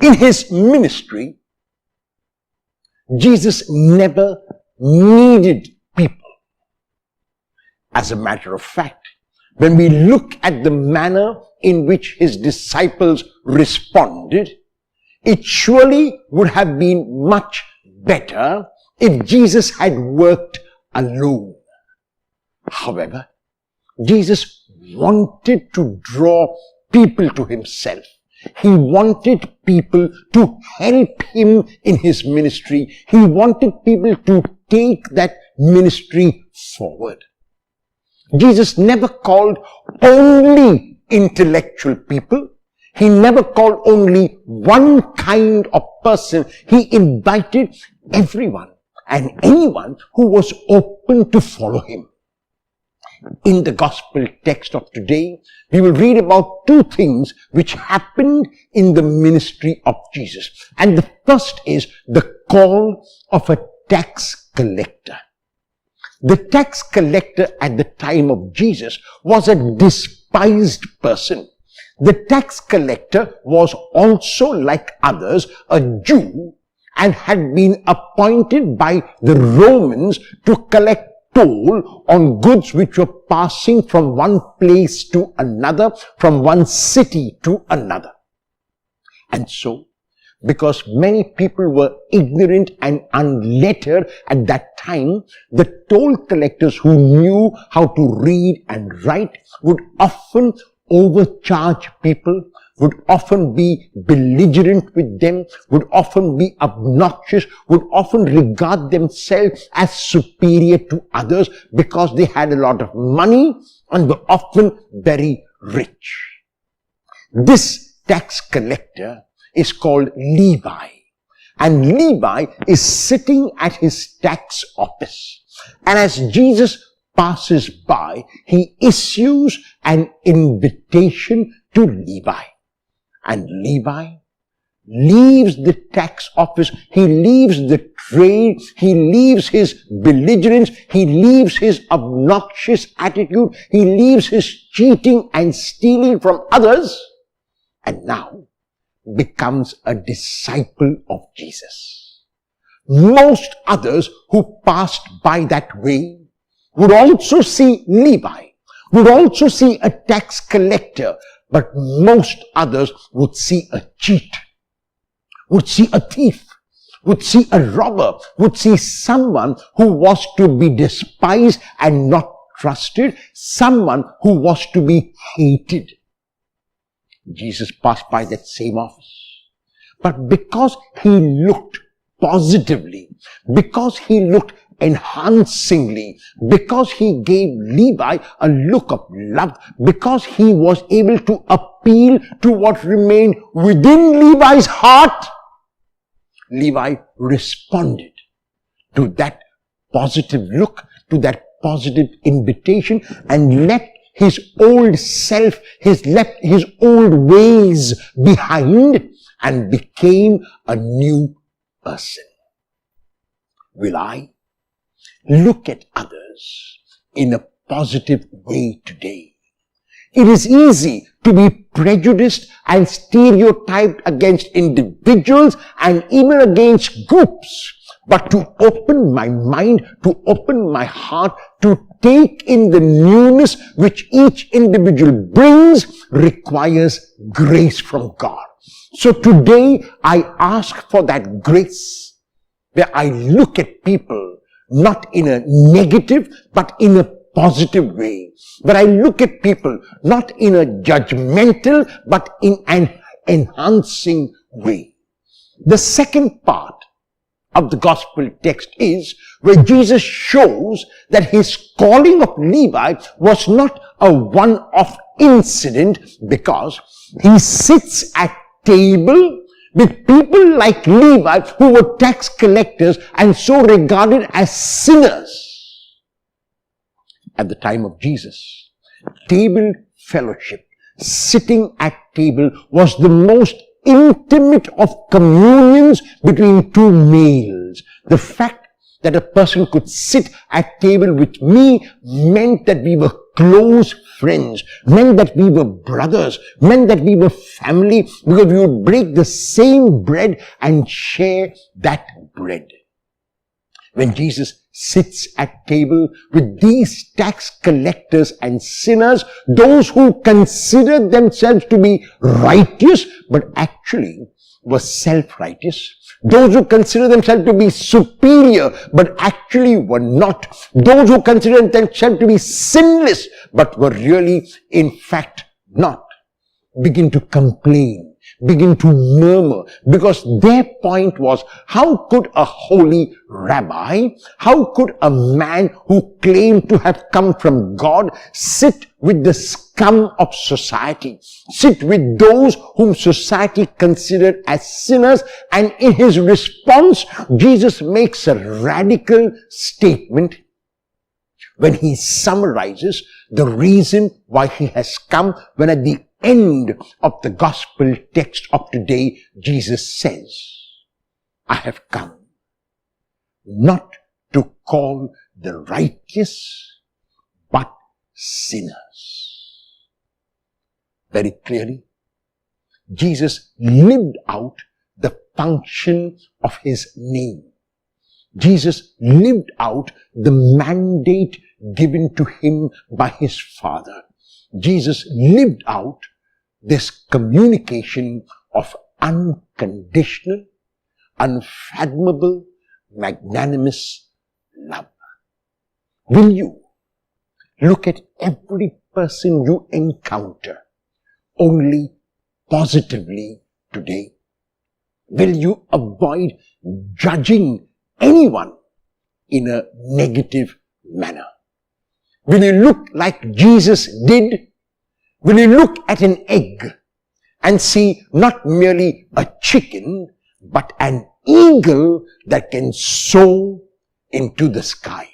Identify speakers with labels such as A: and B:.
A: In his ministry, Jesus never needed people. As a matter of fact, when we look at the manner in which his disciples responded, it surely would have been much better if Jesus had worked alone. However, Jesus wanted to draw people to himself. He wanted people to help him in his ministry. He wanted people to take that ministry forward. Jesus never called only intellectual people. He never called only one kind of person. He invited everyone and anyone who was open to follow him. In the gospel text of today, we will read about two things which happened in the ministry of Jesus. And the first is the call of a tax collector. The tax collector at the time of Jesus was a despised person. The tax collector was also, like others, a Jew and had been appointed by the Romans to collect toll on goods which were passing from one place to another, from one city to another. And so, because many people were ignorant and unlettered at that time, the toll collectors who knew how to read and write would often overcharge people, would often be belligerent with them, would often be obnoxious, would often regard themselves as superior to others because they had a lot of money and were often very rich. This tax collector is called Levi, and Levi is sitting at his tax office. And as Jesus passes by, he issues an invitation to Levi. And Levi leaves the tax office, he leaves the trade, he leaves his belligerence, he leaves his obnoxious attitude, he leaves his cheating and stealing from others, and now becomes a disciple of Jesus. Most others who passed by that way would also see Levi, would also see a tax collector, but most others would see a cheat, would see a thief, would see a robber, would see someone who was to be despised and not trusted, someone who was to be hated. Jesus passed by that same office. But because he looked positively, because he looked enhancingly, because he gave Levi a look of love, because he was able to appeal to what remained within Levi's heart, Levi responded to that positive look, to that positive invitation, and left his old self, left his old ways behind and became a new person. Will I look at others in a positive way today? It is easy to be prejudiced and stereotyped against individuals and even against groups. But to open my mind, to open my heart, to take in the newness which each individual brings requires grace from God. So today I ask for that grace where I look at people not in a negative but in a positive way. But I look at people not in a judgmental but in an enhancing way. The second part of the gospel text is where Jesus shows that his calling of Levi was not a one-off incident, because he sits at table with people like Levi who were tax collectors and so regarded as sinners. At the time of Jesus, table fellowship, sitting at table, was the most intimate of communions between two males. The fact that a person could sit at table with me meant that we were close friends, meant that we were brothers, meant that we were family, because we would break the same bread and share that bread. When Jesus sits at table with these tax collectors and sinners, those who considered themselves to be righteous but actually were self-righteous, those who consider themselves to be superior but actually were not, those who consider themselves to be sinless but were really in fact not, begin to complain, begin to murmur, because their point was, how could a holy rabbi, how could a man who claimed to have come from God sit with the scum of society, sit with those whom society considered as sinners? And in his response, Jesus makes a radical statement when he summarizes the reason why he has come, when at the end of the gospel text of today, Jesus says, I have come not to call the righteous, but sinners. Very clearly, Jesus lived out the function of his name. Jesus lived out the mandate given to him by his Father. Jesus lived out this communication of unconditional, unfathomable, magnanimous love. Will you look at every person you encounter only positively today? Will you avoid judging anyone in a negative manner? Will you look like Jesus did? Will you look at an egg and see not merely a chicken, but an eagle that can soar into the sky?